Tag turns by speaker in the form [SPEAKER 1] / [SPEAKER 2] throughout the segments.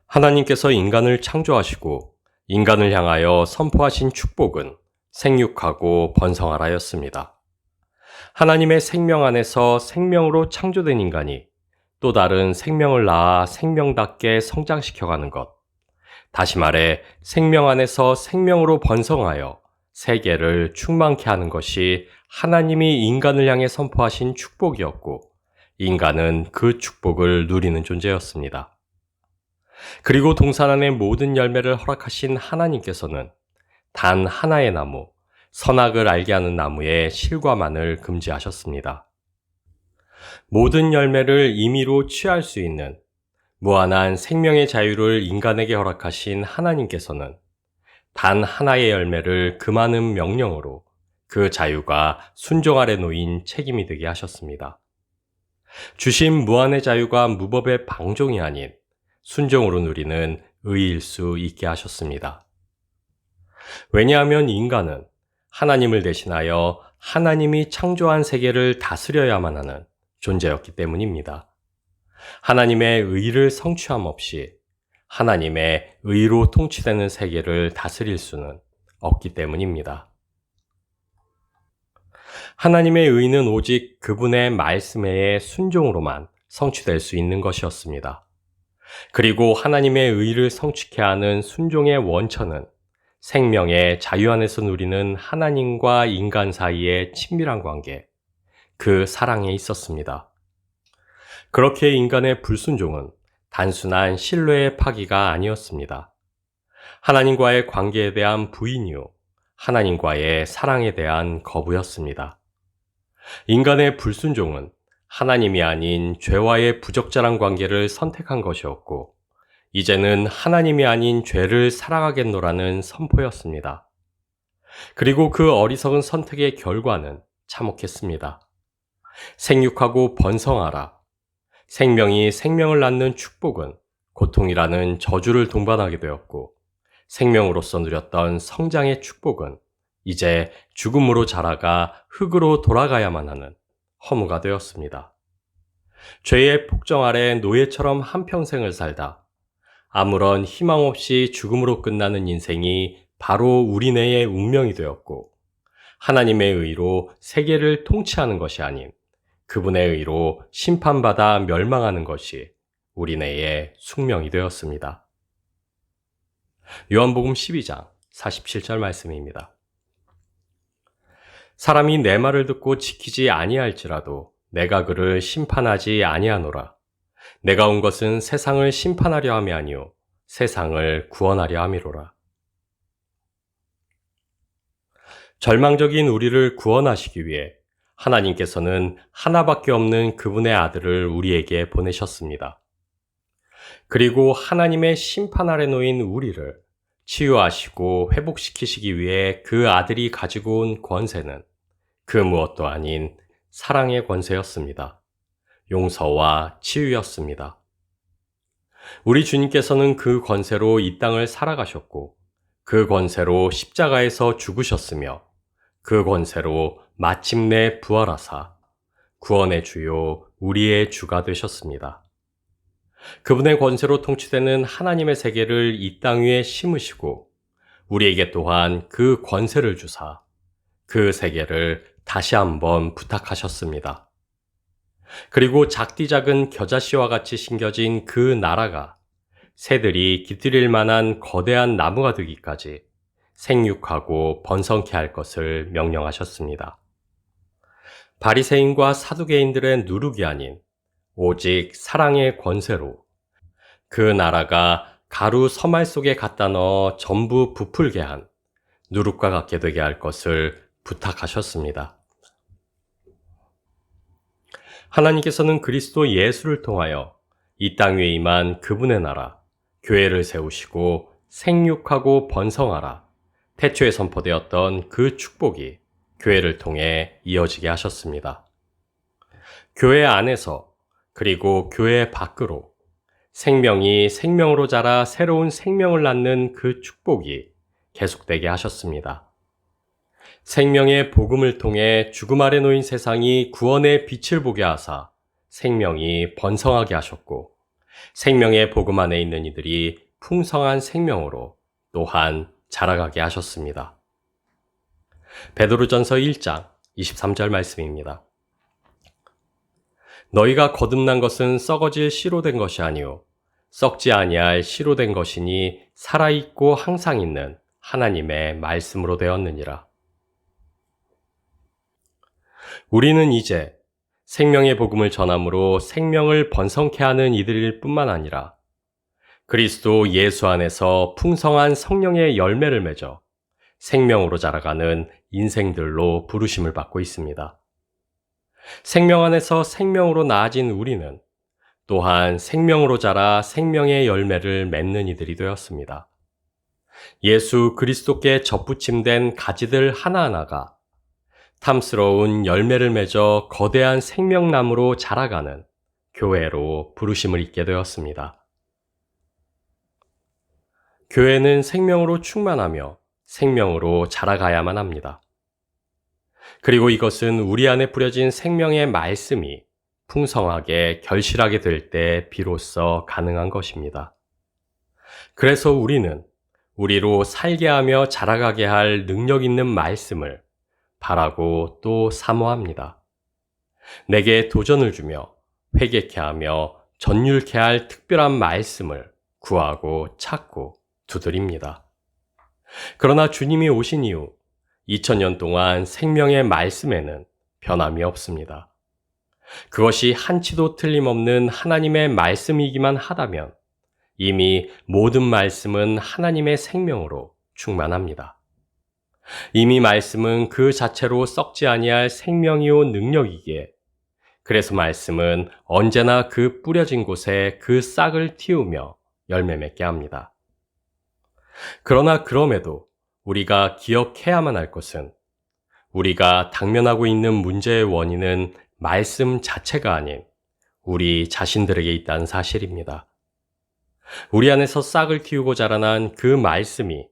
[SPEAKER 1] 하나님께서 인간을 창조하시고 인간을 향하여 선포하신 축복은 생육하고 번성하라였습니다. 하나님의 생명 안에서 생명으로 창조된 인간이 또 다른 생명을 낳아 생명답게 성장시켜가는 것. 다시 말해 생명 안에서 생명으로 번성하여 세계를 충만케 하는 것이 하나님이 인간을 향해 선포하신 축복이었고, 인간은 그 축복을 누리는 존재였습니다. 그리고 동산 안의 모든 열매를 허락하신 하나님께서는 단 하나의 나무, 선악을 알게 하는 나무의 실과만을 금지하셨습니다. 모든 열매를 임의로 취할 수 있는 무한한 생명의 자유를 인간에게 허락하신 하나님께서는 단 하나의 열매를 금하는 명령으로 그 자유가 순종 아래 놓인 책임이 되게 하셨습니다. 주신 무한의 자유가 무법의 방종이 아닌 순종으로 누리는 의일 수 있게 하셨습니다. 왜냐하면 인간은 하나님을 대신하여 하나님이 창조한 세계를 다스려야만 하는 존재였기 때문입니다. 하나님의 의를 성취함 없이 하나님의 의로 통치되는 세계를 다스릴 수는 없기 때문입니다. 하나님의 의는 오직 그분의 말씀에 순종으로만 성취될 수 있는 것이었습니다. 그리고 하나님의 의를 성취케 하는 순종의 원천은 생명의 자유 안에서 누리는 하나님과 인간 사이의 친밀한 관계, 그 사랑에 있었습니다. 그렇게 인간의 불순종은 단순한 신뢰의 파기가 아니었습니다. 하나님과의 관계에 대한 부인이요, 하나님과의 사랑에 대한 거부였습니다. 인간의 불순종은 하나님이 아닌 죄와의 부적절한 관계를 선택한 것이었고, 이제는 하나님이 아닌 죄를 사랑하겠노라는 선포였습니다. 그리고 그 어리석은 선택의 결과는 참혹했습니다. 생육하고 번성하라. 생명이 생명을 낳는 축복은 고통이라는 저주를 동반하게 되었고, 생명으로서 누렸던 성장의 축복은 이제 죽음으로 자라가 흙으로 돌아가야만 하는 허무가 되었습니다. 죄의 폭정 아래 노예처럼 한평생을 살다 아무런 희망 없이 죽음으로 끝나는 인생이 바로 우리네의 운명이 되었고, 하나님의 의로 세계를 통치하는 것이 아닌 그분의 의로 심판받아 멸망하는 것이 우리네의 숙명이 되었습니다. 요한복음 12장 47절 말씀입니다. 사람이 내 말을 듣고 지키지 아니할지라도 내가 그를 심판하지 아니하노라. 내가 온 것은 세상을 심판하려 함이 아니요 세상을 구원하려 함이로라. 절망적인 우리를 구원하시기 위해 하나님께서는 하나밖에 없는 그분의 아들을 우리에게 보내셨습니다. 그리고 하나님의 심판 아래 놓인 우리를 치유하시고 회복시키시기 위해 그 아들이 가지고 온 권세는 그 무엇도 아닌 사랑의 권세였습니다. 용서와 치유였습니다. 우리 주님께서는 그 권세로 이 땅을 살아가셨고, 그 권세로 십자가에서 죽으셨으며, 그 권세로 마침내 부활하사 구원의 주요 우리의 주가 되셨습니다. 그분의 권세로 통치되는 하나님의 세계를 이 땅 위에 심으시고, 우리에게 또한 그 권세를 주사 그 세계를 다시 한번 부탁하셨습니다. 그리고 작디 작은 겨자씨와 같이 심겨진 그 나라가 새들이 깃들일 만한 거대한 나무가 되기까지 생육하고 번성케 할 것을 명령하셨습니다. 바리새인과 사두개인들의 누룩이 아닌 오직 사랑의 권세로 그 나라가 가루 서말 속에 갖다 넣어 전부 부풀게 한 누룩과 같게 되게 할 것을 부탁하셨습니다. 하나님께서는 그리스도 예수를 통하여 이 땅 위에 임한 그분의 나라, 교회를 세우시고 생육하고 번성하라, 태초에 선포되었던 그 축복이 교회를 통해 이어지게 하셨습니다. 교회 안에서 그리고 교회 밖으로 생명이 생명으로 자라 새로운 생명을 낳는 그 축복이 계속되게 하셨습니다. 생명의 복음을 통해 죽음 아래 놓인 세상이 구원의 빛을 보게 하사 생명이 번성하게 하셨고, 생명의 복음 안에 있는 이들이 풍성한 생명으로 또한 자라가게 하셨습니다. 베드로전서 1장 23절 말씀입니다. 너희가 거듭난 것은 썩어질 씨로 된 것이 아니요 썩지 아니할 씨로 된 것이니 살아있고 항상 있는 하나님의 말씀으로 되었느니라. 우리는 이제 생명의 복음을 전함으로 생명을 번성케 하는 이들일 뿐만 아니라 그리스도 예수 안에서 풍성한 성령의 열매를 맺어 생명으로 자라가는 인생들로 부르심을 받고 있습니다. 생명 안에서 생명으로 나아진 우리는 또한 생명으로 자라 생명의 열매를 맺는 이들이 되었습니다. 예수 그리스도께 접붙임된 가지들 하나하나가 탐스러운 열매를 맺어 거대한 생명나무로 자라가는 교회로 부르심을 입게 되었습니다. 교회는 생명으로 충만하며 생명으로 자라가야만 합니다. 그리고 이것은 우리 안에 뿌려진 생명의 말씀이 풍성하게 결실하게 될 때 비로소 가능한 것입니다. 그래서 우리는 우리로 살게 하며 자라가게 할 능력 있는 말씀을 바라고 또 사모합니다. 내게 도전을 주며 회개케 하며 전율케 할 특별한 말씀을 구하고 찾고 두드립니다. 그러나 주님이 오신 이후 2000년 동안 생명의 말씀에는 변함이 없습니다. 그것이 한치도 틀림없는 하나님의 말씀이기만 하다면 이미 모든 말씀은 하나님의 생명으로 충만합니다. 이미 말씀은 그 자체로 썩지 아니할 생명이요 능력이기에 그래서 말씀은 언제나 그 뿌려진 곳에 그 싹을 틔우며 열매 맺게 합니다. 그러나 그럼에도 우리가 기억해야만 할 것은 우리가 당면하고 있는 문제의 원인은 말씀 자체가 아닌 우리 자신들에게 있다는 사실입니다. 우리 안에서 싹을 틔우고 자라난 그 말씀이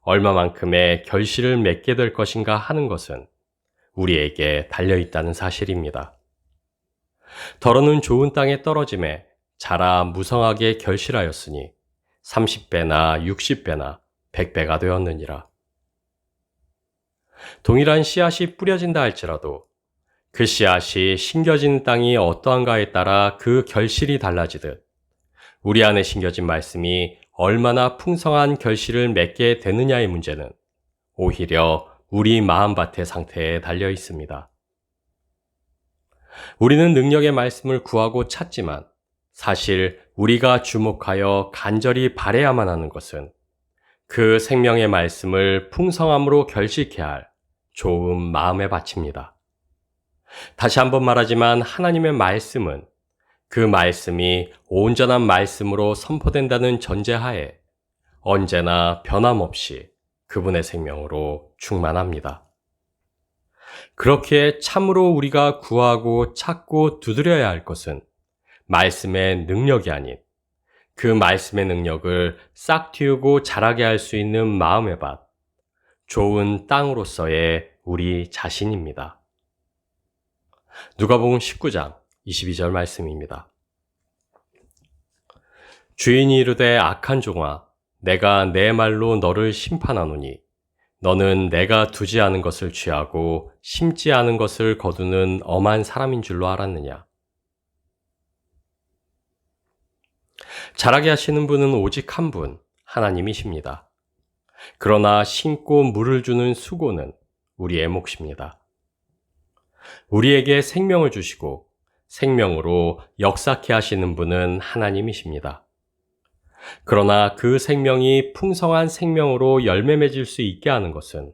[SPEAKER 1] 얼마만큼의 결실을 맺게 될 것인가 하는 것은 우리에게 달려있다는 사실입니다. 더러는 좋은 땅에 떨어짐에 자라 무성하게 결실하였으니 30배나 60배나 100배가 되었느니라. 동일한 씨앗이 뿌려진다 할지라도 그 씨앗이 심겨진 땅이 어떠한가에 따라 그 결실이 달라지듯 우리 안에 심겨진 말씀이 얼마나 풍성한 결실을 맺게 되느냐의 문제는 오히려 우리 마음밭의 상태에 달려 있습니다. 우리는 능력의 말씀을 구하고 찾지만 사실 우리가 주목하여 간절히 바라야만 하는 것은 그 생명의 말씀을 풍성함으로 결실케 할 좋은 마음의 밭입니다. 다시 한번 말하지만 하나님의 말씀은 그 말씀이 온전한 말씀으로 선포된다는 전제하에 언제나 변함없이 그분의 생명으로 충만합니다. 그렇게 참으로 우리가 구하고 찾고 두드려야 할 것은 말씀의 능력이 아닌 그 말씀의 능력을 싹 틔우고 자라게 할 수 있는 마음의 밭, 좋은 땅으로서의 우리 자신입니다. 누가복음 19장 22절 말씀입니다. 주인이 이르되 악한 종아 내가 내 말로 너를 심판하노니 너는 내가 두지 않은 것을 취하고 심지 않은 것을 거두는 엄한 사람인 줄로 알았느냐. 자라게 하시는 분은 오직 한 분, 하나님이십니다. 그러나 심고 물을 주는 수고는 우리의 몫입니다. 우리에게 생명을 주시고 생명으로 역사케 하시는 분은 하나님이십니다. 그러나 그 생명이 풍성한 생명으로 열매 맺을 수 있게 하는 것은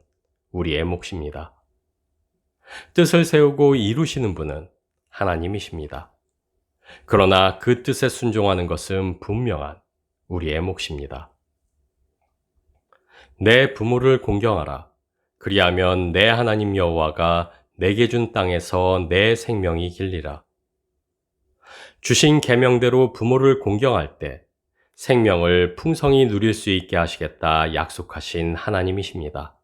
[SPEAKER 1] 우리의 몫입니다. 뜻을 세우고 이루시는 분은 하나님이십니다. 그러나 그 뜻에 순종하는 것은 분명한 우리의 몫입니다. 내 부모를 공경하라. 그리하면 내 하나님 여호와가 내게 준 땅에서 내 생명이 길리라. 주신 계명대로 부모를 공경할 때 생명을 풍성히 누릴 수 있게 하시겠다 약속하신 하나님이십니다.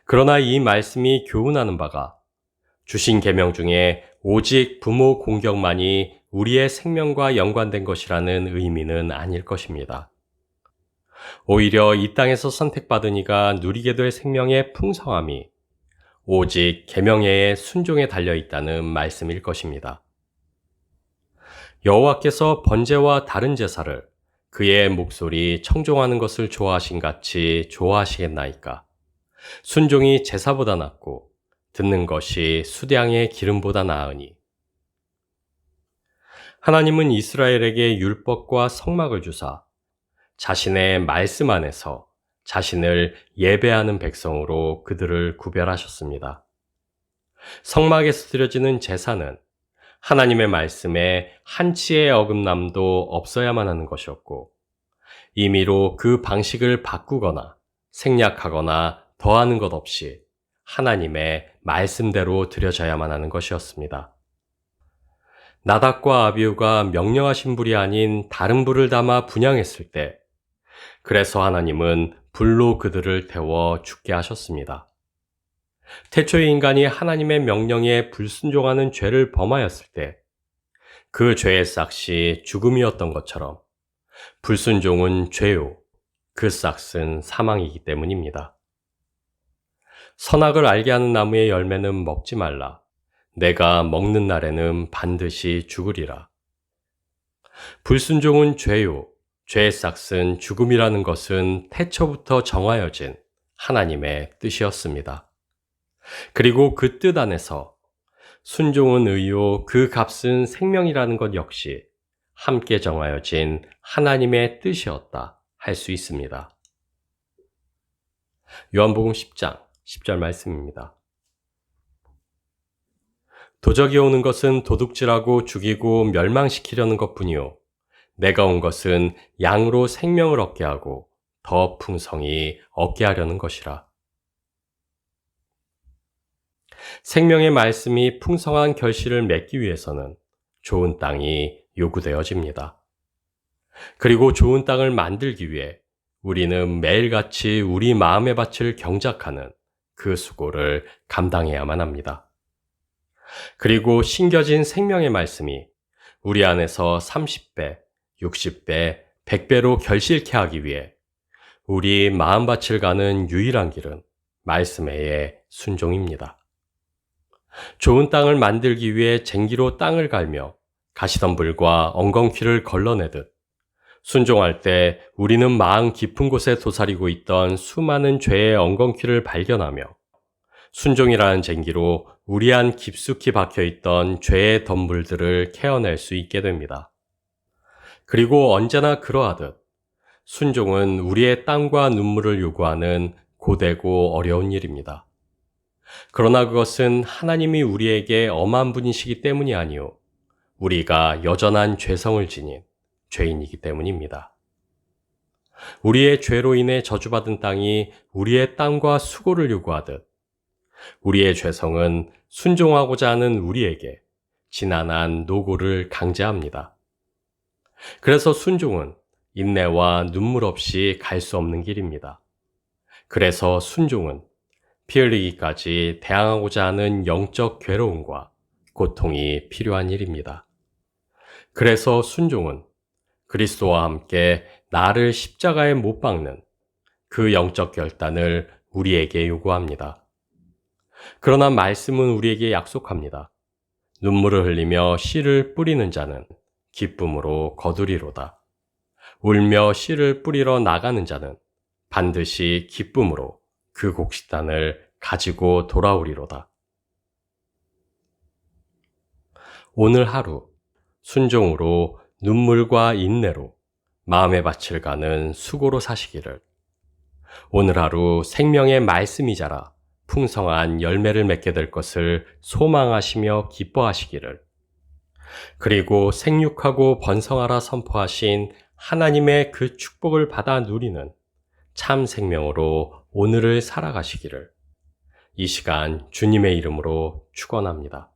[SPEAKER 1] 그러나 이 말씀이 교훈하는 바가 주신 계명 중에 오직 부모 공경만이 우리의 생명과 연관된 것이라는 의미는 아닐 것입니다. 오히려 이 땅에서 선택받은 이가 누리게 될 생명의 풍성함이 오직 계명의 순종에 달려 있다는 말씀일 것입니다. 여호와께서 번제와 다른 제사를 그의 목소리 청종하는 것을 좋아하신 같이 좋아하시겠나이까? 순종이 제사보다 낫고 듣는 것이 수량의 기름보다 나으니. 하나님은 이스라엘에게 율법과 성막을 주사 자신의 말씀 안에서 자신을 예배하는 백성으로 그들을 구별하셨습니다. 성막에서 드려지는 제사는 하나님의 말씀에 한치의 어긋남도 없어야만 하는 것이었고, 임의로 그 방식을 바꾸거나 생략하거나 더하는 것 없이 하나님의 말씀대로 드려져야만 하는 것이었습니다. 나답과 아비후가 명령하신 불이 아닌 다른 불을 담아 분향했을 때, 그래서 하나님은 불로 그들을 태워 죽게 하셨습니다. 태초의 인간이 하나님의 명령에 불순종하는 죄를 범하였을 때 그 죄의 싹이 죽음이었던 것처럼 불순종은 죄요, 그 싹은 사망이기 때문입니다. 선악을 알게 하는 나무의 열매는 먹지 말라. 내가 먹는 날에는 반드시 죽으리라. 불순종은 죄요, 죄의 싹은 죽음이라는 것은 태초부터 정하여진 하나님의 뜻이었습니다. 그리고 그 뜻 안에서 순종은 의요, 그 값은 생명이라는 것 역시 함께 정하여진 하나님의 뜻이었다 할 수 있습니다. 요한복음 10장 10절 말씀입니다. 도적이 오는 것은 도둑질하고 죽이고 멸망시키려는 것뿐이요, 내가 온 것은 양으로 생명을 얻게 하고 더 풍성히 얻게 하려는 것이라. 생명의 말씀이 풍성한 결실을 맺기 위해서는 좋은 땅이 요구되어집니다. 그리고 좋은 땅을 만들기 위해 우리는 매일같이 우리 마음의 밭을 경작하는 그 수고를 감당해야만 합니다. 그리고 심겨진 생명의 말씀이 우리 안에서 30배, 60배, 100배로 결실케 하기 위해 우리 마음밭을 가는 유일한 길은 말씀의 순종입니다. 좋은 땅을 만들기 위해 쟁기로 땅을 갈며 가시덤불과 엉겅퀴를 걸러내듯 순종할 때 우리는 마음 깊은 곳에 도사리고 있던 수많은 죄의 엉겅퀴를 발견하며 순종이라는 쟁기로 우리 안 깊숙이 박혀있던 죄의 덤불들을 캐어낼 수 있게 됩니다. 그리고 언제나 그러하듯 순종은 우리의 땀과 눈물을 요구하는 고되고 어려운 일입니다. 그러나 그것은 하나님이 우리에게 엄한 분이시기 때문이 아니요, 우리가 여전한 죄성을 지닌 죄인이기 때문입니다. 우리의 죄로 인해 저주받은 땅이 우리의 땀과 수고를 요구하듯 우리의 죄성은 순종하고자 하는 우리에게 지난한 노고를 강제합니다. 그래서 순종은 인내와 눈물 없이 갈 수 없는 길입니다. 그래서 순종은 피 흘리기까지 대항하고자 하는 영적 괴로움과 고통이 필요한 일입니다. 그래서 순종은 그리스도와 함께 나를 십자가에 못 박는 그 영적 결단을 우리에게 요구합니다. 그러나 말씀은 우리에게 약속합니다. 눈물을 흘리며 씨를 뿌리는 자는 기쁨으로 거두리로다. 울며 씨를 뿌리러 나가는 자는 반드시 기쁨으로 그 곡식단을 가지고 돌아오리로다. 오늘 하루 순종으로 눈물과 인내로 마음의 밭을 가는 수고로 사시기를, 오늘 하루 생명의 말씀이 자라 풍성한 열매를 맺게 될 것을 소망하시며 기뻐하시기를, 그리고 생육하고 번성하라 선포하신 하나님의 그 축복을 받아 누리는 참 생명으로 오늘을 살아가시기를 이 시간 주님의 이름으로 축원합니다.